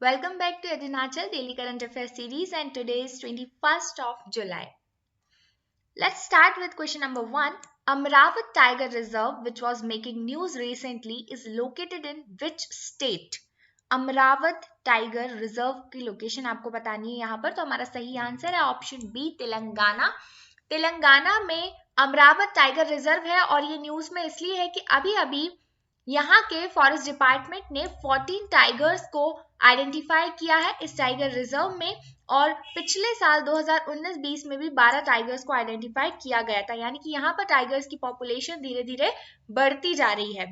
Welcome back to Adinachal Daily Current Affairs series, and today is 21st of July. Let's start with question number 1. Amravat Tiger Reserve, which was making news recently, is located in which state? Amravat tiger reserve की location आपको बतानी है यहाँ पर, तो हमारा सही answer है ऑप्शन बी तेलंगाना। तेलंगाना में अमरावत टाइगर रिजर्व है और ये न्यूज में इसलिए है कि अभी अभी यहाँ के फॉरेस्ट डिपार्टमेंट ने 14 टाइगर्स को आइडेंटिफाई किया है इस टाइगर रिजर्व में, और पिछले साल 2019-20 में भी 12 टाइगर्स को आइडेंटिफाई किया गया था, यानी कि यहाँ पर टाइगर्स की पॉपुलेशन धीरे धीरे बढ़ती जा रही है।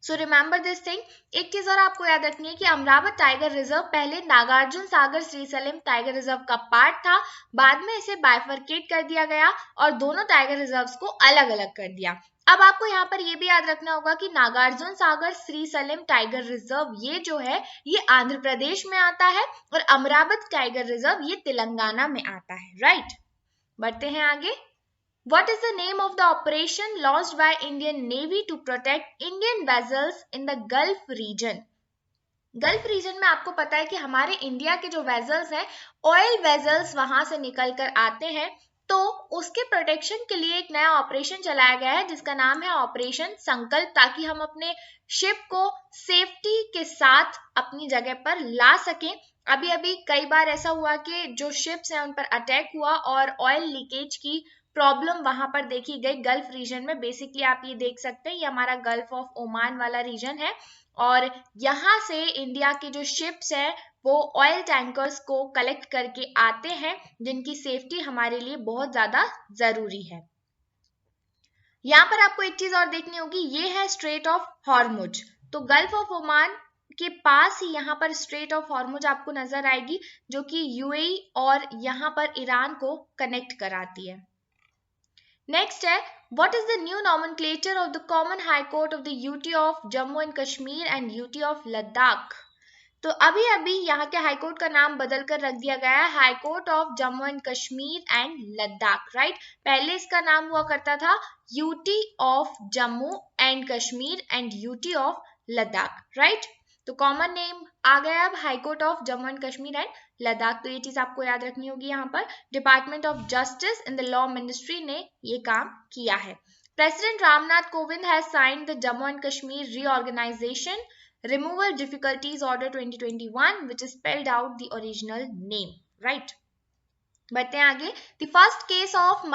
So remember this thing. एक चीज और आपको याद रखनी है कि अमरावत टाइगर रिजर्व पहले नागार्जुन सागर श्रीसलम टाइगर रिजर्व का पार्ट था, बाद में इसे बाइफरकेट कर दिया गया और दोनों टाइगर रिजर्व्स को अलग अलग कर दिया। अब आपको यहाँ पर ये भी याद रखना होगा कि नागार्जुन सागर श्रीसलम टाइगर रिजर्व ये जो है ये आंध्र प्रदेश में आता है और अमरावत टाइगर रिजर्व ये तेलंगाना में आता है, राइट। बढ़ते हैं आगे। What is the name of the operation launched by Indian Navy to protect Indian vessels in the Gulf region? Gulf region में आपको पता है कि हमारे इंडिया के जो वेजल्स हैं, ऑयल वेजल्स वहां से निकल कर आते हैं, तो उसके प्रोटेक्शन के लिए एक नया ऑपरेशन चलाया गया है जिसका नाम है ऑपरेशन संकल्प, ताकि हम अपने शिप को सेफ्टी के साथ अपनी जगह पर ला सकें। अभी अभी कई बार ऐसा हुआ कि जो शिप्स हैं उन पर अटैक हुआ और ऑयल लीकेज की प्रॉब्लम वहां पर देखी गई गल्फ रीजन में। बेसिकली आप ये देख सकते हैं, ये हमारा गल्फ ऑफ ओमान वाला रीजन है और यहाँ से इंडिया के जो शिप्स हैं वो ऑयल टैंकर्स को कलेक्ट करके आते हैं, जिनकी सेफ्टी हमारे लिए बहुत ज्यादा जरूरी है। यहाँ पर आपको एक चीज और देखनी होगी, ये है स्ट्रेट ऑफ हॉर्मुज। तो गल्फ ऑफ ओमान के पास ही यहाँ पर स्ट्रेट ऑफ हॉर्मुज आपको नजर आएगी, जो कि यूएई और यहाँ पर ईरान को कनेक्ट कराती है। नेक्स्ट है, what is the new nomenclature of the Common High Court of the UT of Jammu and Kashmir and UT of Ladakh? तो अभी अभी यहाँ के हाई कोर्ट का नाम बदल कर रख दिया गया है high court of Jammu and Kashmir and Ladakh, right. पहले इसका नाम हुआ करता था UT of Jammu and Kashmir and UT of Ladakh, right. तो कॉमन नेम आ गया अब high court of Jammu and Kashmir and Ladakh. तो ये चीज आपको याद रखनी होगी। यहाँ पर department of justice in the law ministry ने ये काम किया है। President Ramnath Kovind has signed the Jammu and Kashmir reorganisation Removal Difficulties Order 2021, which is spelled out the original name, right? बढ़ते हैं आगे। The first case of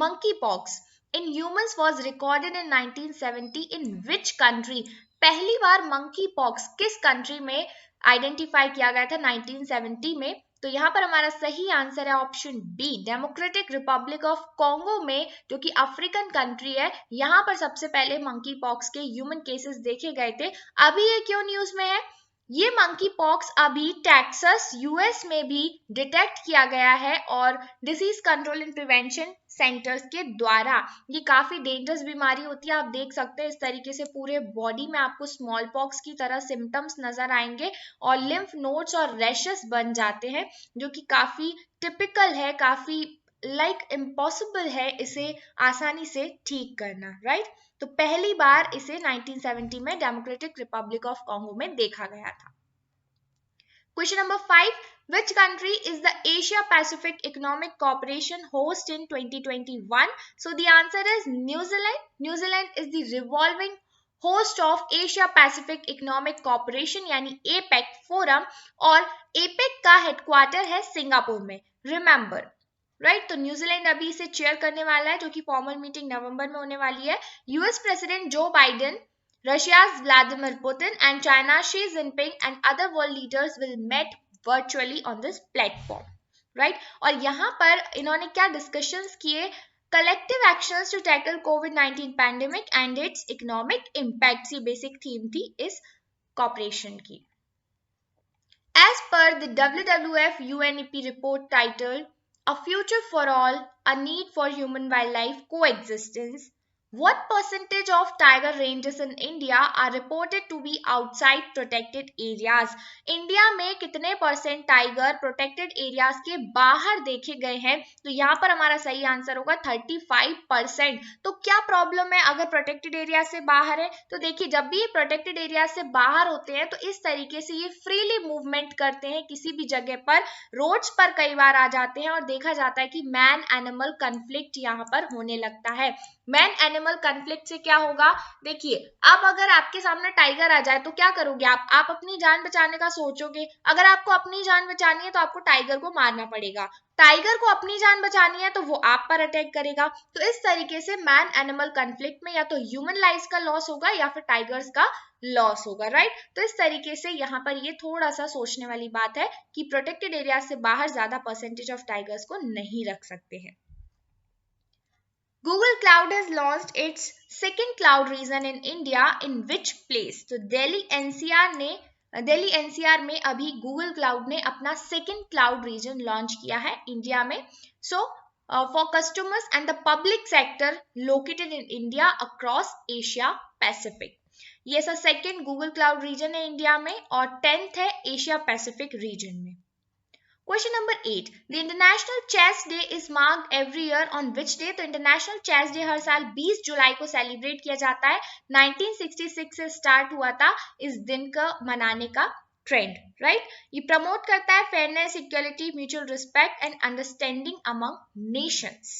monkeypox in humans was recorded in 1970 in which country? पहली बार monkeypox किस country में identify किया गया था 1970 में? तो यहाँ पर हमारा सही आंसर है option B, Democratic Republic of Congo में, जो कि अफ्रीकन कंट्री है। यहाँ पर सबसे पहले मंकी पॉक्स के ह्यूमन केसेस देखे गए थे। अभी ये क्यों न्यूज में है? ये मंकी पॉक्स अभी टेक्सास यूएस में भी डिटेक्ट किया गया है और disease control and prevention centres के द्वारा। ये काफी डेंजरस बीमारी होती है, आप देख सकते हैं इस तरीके से पूरे बॉडी में आपको स्मॉल पॉक्स की तरह सिम्टम्स नजर आएंगे और लिम्फ नोड्स और रैशेस बन जाते हैं, जो कि काफी टिपिकल है, काफी इम्पॉसिबल है इसे आसानी से ठीक करना, राइट। तो पहली बार इसे 1970 में डेमोक्रेटिक रिपब्लिक ऑफ कॉन्गो में देखा गया था। Question number 5, which country is the Asia Pacific Economic Cooperation host in 2021? So the answer is New Zealand. New Zealand is the revolving host of Asia Pacific Economic Cooperation यानी APEC forum, और APEC का headquarter है Singapore में, remember, right. तो New Zealand अभी इसे chair करने वाला है, जो कि फॉर्मल मीटिंग नवंबर में होने वाली है। US president Joe Biden, Russia's Vladimir Putin and China's Xi Jinping and other world leaders will meet virtually on this platform, right? और यहाँ पर इन्होंने क्या डिस्कशंस किए? कलेक्टिव एक्शंस टू टैकल कोविड-19 pandemic and its economic impact, ये basic theme थी इस कॉपरेशन की। As per the WWF UNEP report titled A Future for All, A Need for Human Wildlife Coexistence, What percentage of tiger ranges in India are reported to be outside protected areas? India में कितने percent tiger protected areas के बाहर देखे गए हैं? तो यहाँ पर हमारा सही आंसर होगा 35%। तो क्या प्रॉब्लम है अगर प्रोटेक्टेड एरिया से बाहर है? तो देखिए, जब भी ये प्रोटेक्टेड एरिया से बाहर होते हैं तो इस तरीके से ये फ्रीली मूवमेंट करते हैं किसी भी जगह पर, रोड्स पर कई बार आ जाते हैं और देखा जाता है कि मैन एनिमल कन्फ्लिक्ट यहाँ पर होने लगता है। मैन एनिमल कन्फ्लिक्ट से क्या होगा? देखिए, अब अगर आपके सामने टाइगर आ जाए तो क्या करोगे आप अपनी जान बचाने का सोचोगे। अगर आपको अपनी जान बचानी है तो आपको टाइगर को मारना पड़ेगा, टाइगर को अपनी जान बचानी है तो वो आप पर अटैक करेगा। तो इस तरीके से मैन एनिमल कन्फ्लिक्ट में या तो ह्यूमन लाइफ का लॉस होगा या फिर टाइगर्स का लॉस होगा, राइट। तो इस तरीके से यहाँ पर ये थोड़ा सा सोचने वाली बात है कि प्रोटेक्टेड एरिया से बाहर ज्यादा परसेंटेज ऑफ टाइगर्स को नहीं रख सकते हैं। Google Cloud has launched its second cloud region in India in which place? तो दिल्ली एनसीआर में अभी गूगल क्लाउड ने अपना सेकेंड क्लाउड रीजन लॉन्च किया है इंडिया में। So for customers and the public sector located in India across Asia Pacific. ये second Google cloud reason है इंडिया में और 10th है एशिया पैसिफिक रीजन में। Question number 8. The International Chess Day is marked every year on which day? तो international chess day हर साल 20 जुलाई को celebrate किया जाता है। 1966 से स्टार्ट हुआ था इस दिन का मनाने का ट्रेंड, राइट। ये प्रमोट करता है fairness, equality, mutual respect and understanding among nations.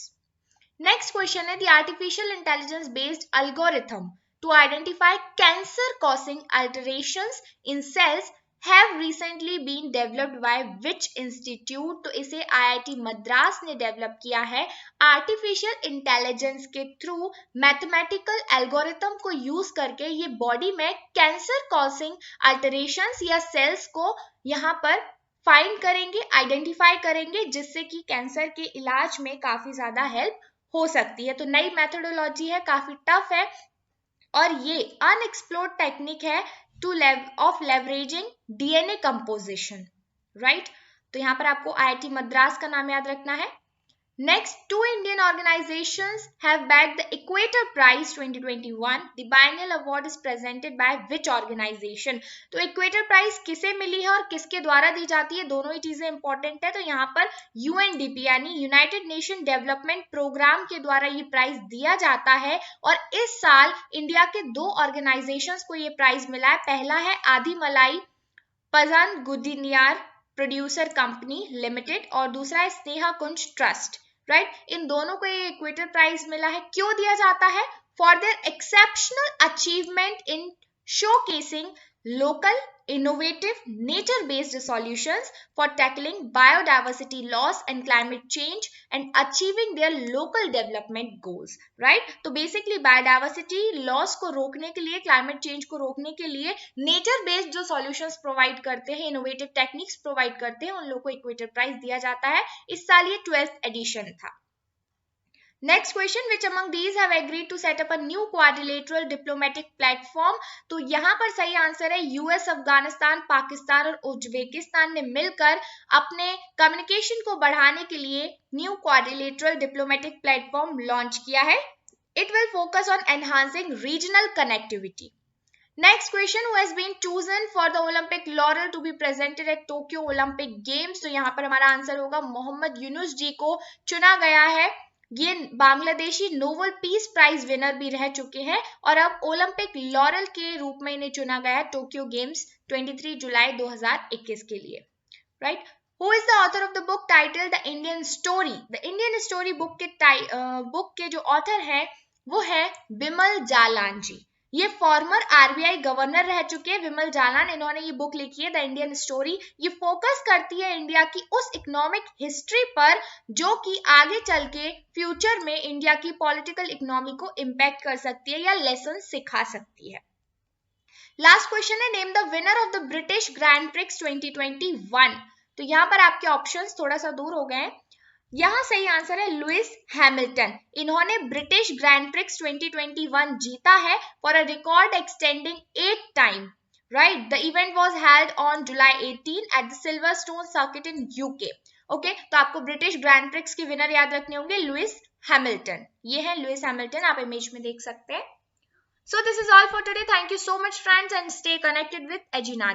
Next question है, the artificial intelligence based algorithm to identify cancer causing alterations in cells have recently been developed by which institute? तो इसे IIT Madras ने develop किया है। Artificial intelligence के through mathematical algorithm को use करके ये बॉडी में कैंसर कॉजिंग अल्टरेशंस या सेल्स को यहाँ पर फाइंड करेंगे, आइडेंटिफाई करेंगे, जिससे कि कैंसर के इलाज में काफी ज्यादा हेल्प हो सकती है। तो नई मेथोडोलॉजी है, काफी टफ है और ये अनएक्सप्लोर्ड टेक्निक है of leveraging DNA composition, right. तो यहाँ पर आपको आईआईटी मद्रास का नाम याद रखना है। Next, 2 Indian organizations have bagged the Equator Prize 2021. The biennial award is presented by which organization? तो इक्वेटर प्राइज किसे मिली है और किसके द्वारा दी जाती है? दोनों ही चीजें इंपॉर्टेंट है। तो यहाँ पर यूएनडीपी यानी यूनाइटेड नेशन डेवलपमेंट प्रोग्राम के द्वारा ये प्राइज दिया जाता है और इस साल इंडिया के 2 ऑर्गेनाइजेशंस को ये प्राइज मिला है। पहला है आदिमलाई पजन गुदिनियार प्रोड्यूसर कंपनी लिमिटेड और दूसरा है स्नेहा कुंज ट्रस्ट, राइट। इन दोनों को ये इक्वेटर प्राइज मिला है। क्यों दिया जाता है? For their exceptional achievement in showcasing local, innovative, nature-based solutions for tackling biodiversity loss and climate change and achieving their local development goals, right? तो basically biodiversity loss को रोकने के लिए, climate change को रोकने के लिए nature-based जो solutions provide करते हैं, innovative techniques provide करते हैं, उन लोगों को equator prize दिया जाता है। इस साल ये 12th edition था। Next question, which among these have agreed to set up a new quadrilateral diplomatic platform? तो यहाँ पर सही आंसर है यूएस, अफगानिस्तान, पाकिस्तान और उज्बेकिस्तान ने मिलकर अपने कम्युनिकेशन को बढ़ाने के लिए new quadrilateral diplomatic platform launch किया है। It will focus on enhancing regional connectivity. Next question, who has been chosen for the Olympic laurel to be presented at Tokyo Olympic Games? तो यहाँ पर हमारा आंसर होगा मोहम्मद यूनुस जी को चुना गया है। ये Bangladeshi Nobel peace prize winner भी रह चुके हैं और अब ओलंपिक लॉरल के रूप में इन्हें चुना गया है टोक्यो गेम्स 23 जुलाई 2021 के लिए, right. Who is the author of the book title the Indian story? The Indian story book के जो ऑथर है वो है विमल जालान जी। ये फॉर्मर आरबीआई गवर्नर रह चुके हैं विमल जालान, इन्होंने ये बुक लिखी है द इंडियन स्टोरी। ये फोकस करती है इंडिया की उस इकोनॉमिक हिस्ट्री पर जो कि आगे चल के फ्यूचर में इंडिया की पॉलिटिकल इकोनॉमी को इम्पैक्ट कर सकती है या लेसन सिखा सकती है। लास्ट क्वेश्चन है, name the winner of the British Grand Prix 2021। तो यहाँ पर आपके ऑप्शंस थोड़ा सा दूर हो गए हैं। यहाँ सही आंसर है लुइस हैमिल्टन। इन्होंने ब्रिटिश ग्रैंड प्रिक्स 2021 जीता है for a record extending 8 time, right. The event was held on July 18 at the Silverstone circuit in UK. Okay, तो आपको ब्रिटिश ग्रैंड प्रिक्स के विनर याद रखने होंगे लुइस हैमिल्टन, ये है लुइस हैमिल्टन, आप इमेज में देख सकते हैं. So this is all for today. Thank you so much friends and stay connected with Edunat.